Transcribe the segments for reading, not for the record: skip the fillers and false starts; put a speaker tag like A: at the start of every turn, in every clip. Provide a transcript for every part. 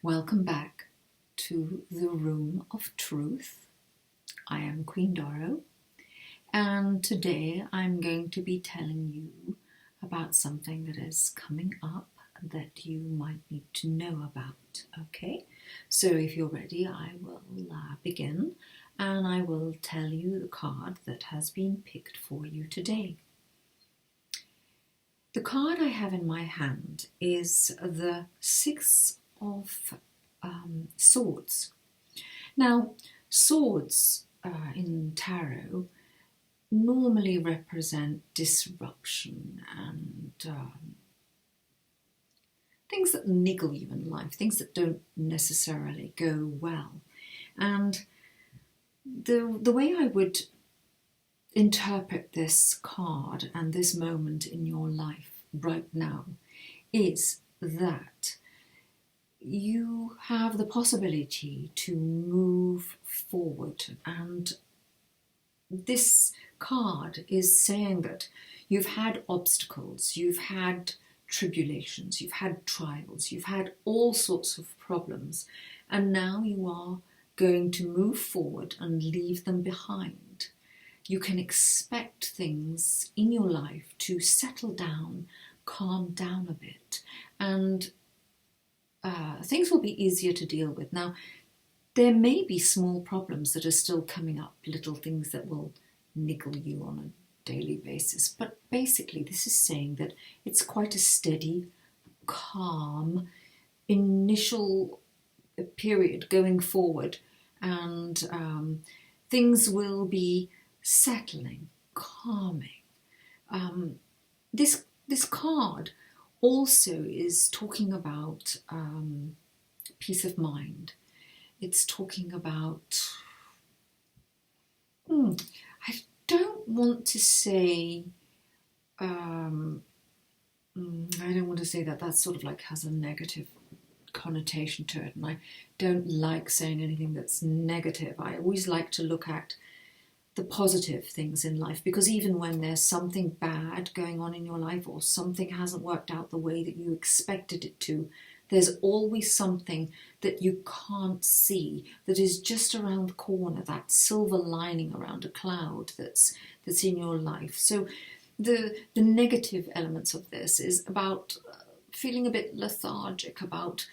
A: Welcome back to the Room of Truth. I am Queen Doro, and today I'm going to be telling you about something that is coming up that you might need to know about. Okay, so if you're ready, I will begin, and I will tell you the card that has been picked for you today. The card I have in my hand is the Six of Swords. Now, swords in tarot normally represent disruption and things that niggle you in life, things that don't necessarily go well. And the way I would interpret this card and this moment in your life right now is that you have the possibility to move forward, and this card is saying that you've had obstacles, you've had tribulations, you've had trials, you've had all sorts of problems, and now you are going to move forward and leave them behind. You can expect things in your life to settle down, calm down a bit, and things will be easier to deal with. Now, there may be small problems that are still coming up, little things that will niggle you on a daily basis, but basically this is saying that it's quite a steady, calm, initial period going forward, and things will be settling, calming. This card also is talking about peace of mind. It's talking about, I don't want to say, I don't want to say that. That's sort of like has a negative connotation to it, and I don't like saying anything that's negative. I always like to look at the positive things in life, because even when there's something bad going on in your life or something hasn't worked out the way that you expected it to, there's always something that you can't see that is just around the corner, that silver lining around a cloud that's in your life. So the negative elements of this is about feeling a bit lethargic, about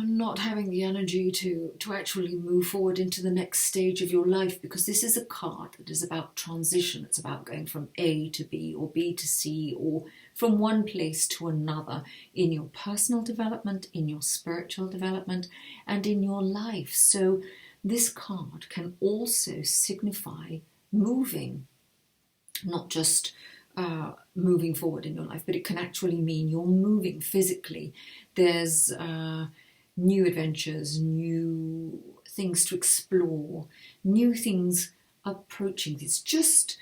A: not having the energy to actually move forward into the next stage of your life, because this is a card that is about transition. It's about going from A to B or B to C, or from one place to another in your personal development, in your spiritual development, and in your life. So this card can also signify moving, not just moving forward in your life, but it can actually mean you're moving physically. There's new adventures, new things to explore, new things approaching. It's just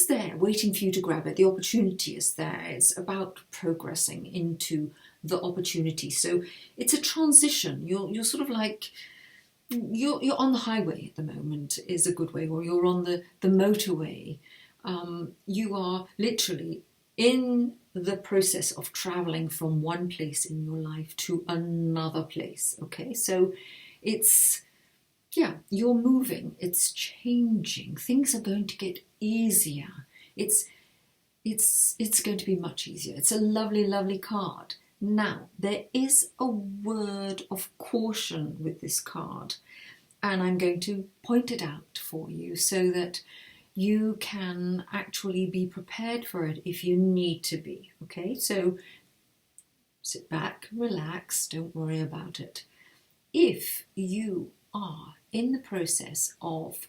A: there, waiting for you to grab it. The opportunity is there. It's about progressing into the opportunity. So it's a transition. You're sort of like, you're on the highway at the moment is a good way, or you're on the motorway. You are literally in the process of traveling from one place in your life to another place. Okay, so it's, you're moving, it's changing, things are going to get easier. It's going to be much easier. It's a lovely card. Now, there is a word of caution with this card, and I'm going to point it out for you so that you can actually be prepared for it if you need to be. Okay, so sit back, relax, don't worry about it. If you are in the process of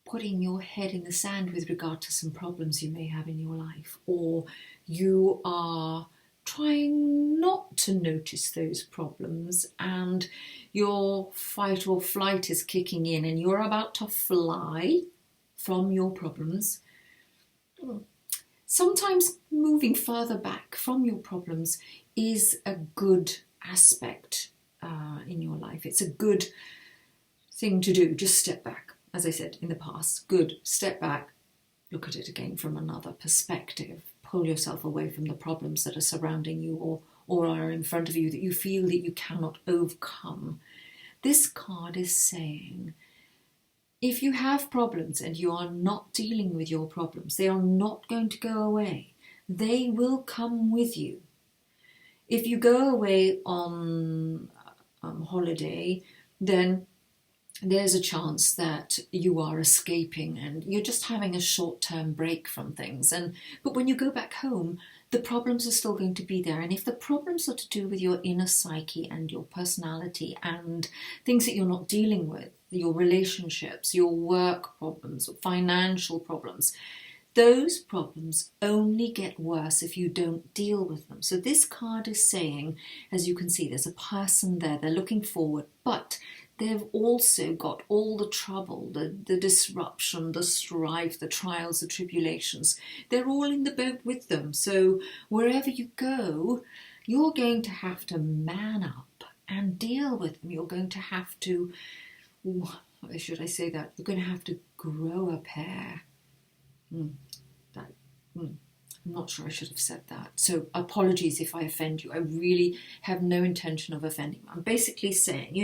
A: putting your head in the sand with regard to some problems you may have in your life, or you are trying not to notice those problems and your fight or flight is kicking in and you're about to fly from your problems, sometimes moving further back from your problems is a good aspect in your life. It's a good thing to do. Just step back. As I said in the past, good, step back, look at it again from another perspective, pull yourself away from the problems that are surrounding you or are in front of you that you feel that you cannot overcome. This card is saying, if you have problems and you are not dealing with your problems, they are not going to go away. They will come with you. If you go away on holiday, then there's a chance that you are escaping and you're just having a short-term break from things. But when you go back home, the problems are still going to be there. And if the problems are to do with your inner psyche and your personality and things that you're not dealing with, your relationships, your work problems, financial problems, those problems only get worse if you don't deal with them. So this card is saying, as you can see, there's a person there, they're looking forward, but they've also got all the trouble, the disruption, the strife, the trials, the tribulations. They're all in the boat with them. So wherever you go, you're going to have to man up and deal with them. You're going to have to, should I say that? You're going to have to grow a pair. I'm not sure I should have said that. So apologies if I offend you. I really have no intention of offending you. I'm basically saying,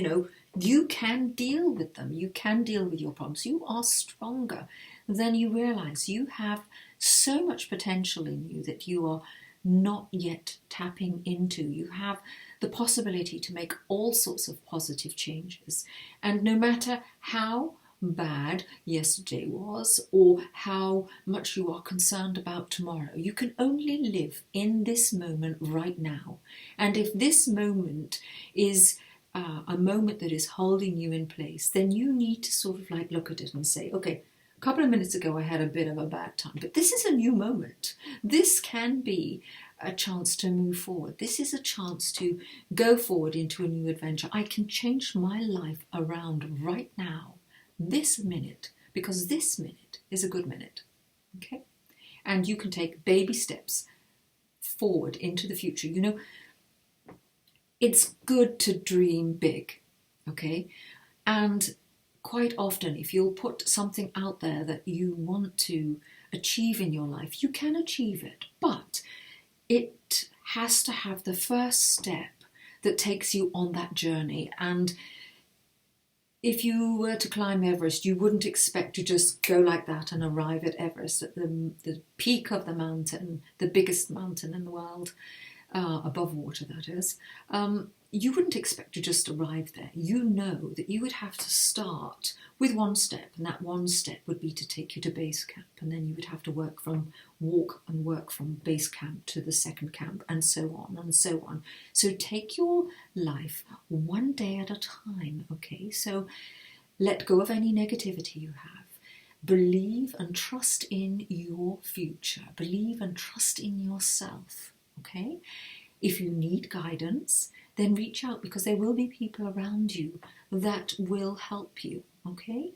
A: you can deal with them. You can deal with your problems. You are stronger than you realize. You have so much potential in you that you are not yet tapping into. You have the possibility to make all sorts of positive changes. And no matter how bad yesterday was or how much you are concerned about tomorrow, you can only live in this moment right now. And if this moment is a moment that is holding you in place, then you need to sort of like look at it and say, okay, a couple of minutes ago I had a bit of a bad time, but this is a new moment. This can be a chance to move forward. This is a chance to go forward into a new adventure. I can change my life around right now, this minute, because this minute is a good minute. Okay? And you can take baby steps forward into the future. It's good to dream big, okay? And quite often, if you'll put something out there that you want to achieve in your life, you can achieve it, but it has to have the first step that takes you on that journey. And if you were to climb Everest, you wouldn't expect to just go like that and arrive at Everest, at the peak of the mountain, the biggest mountain in the world, above water that is. You wouldn't expect to just arrive there. You know that you would have to start with one step, and that one step would be to take you to base camp, and then you would have to walk from base camp to the second camp, and so on and so on. So take your life one day at a time, okay? So let go of any negativity you have. Believe and trust in your future. Believe and trust in yourself, okay? If you need guidance, then reach out, because there will be people around you that will help you, okay?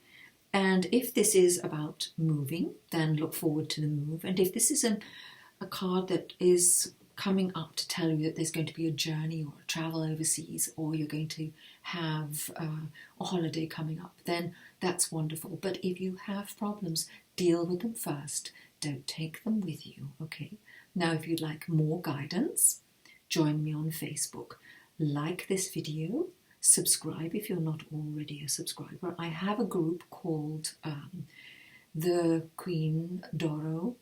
A: And if this is about moving, then look forward to the move. And if this is a card that is coming up to tell you that there's going to be a journey or a travel overseas, or you're going to have a holiday coming up, then that's wonderful. But if you have problems, deal with them first. Don't take them with you, okay? Now, if you'd like more guidance, join me on Facebook. Like this video, subscribe if you're not already a subscriber. I have a group called the Queen Doro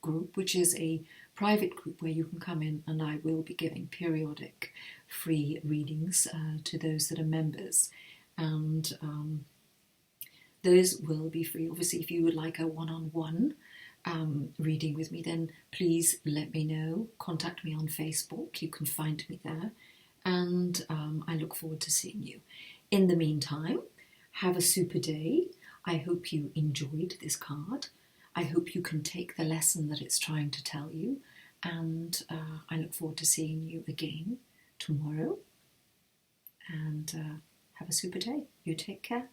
A: group, which is a private group where you can come in, and I will be giving periodic free readings to those that are members. And those will be free. Obviously, if you would like a one-on-one reading with me, then please let me know. Contact me on Facebook. You can find me there, and I look forward to seeing you. In the meantime, have a super day. I hope you enjoyed this card. I hope you can take the lesson that it's trying to tell you, and I look forward to seeing you again tomorrow. And have a super day. You take care.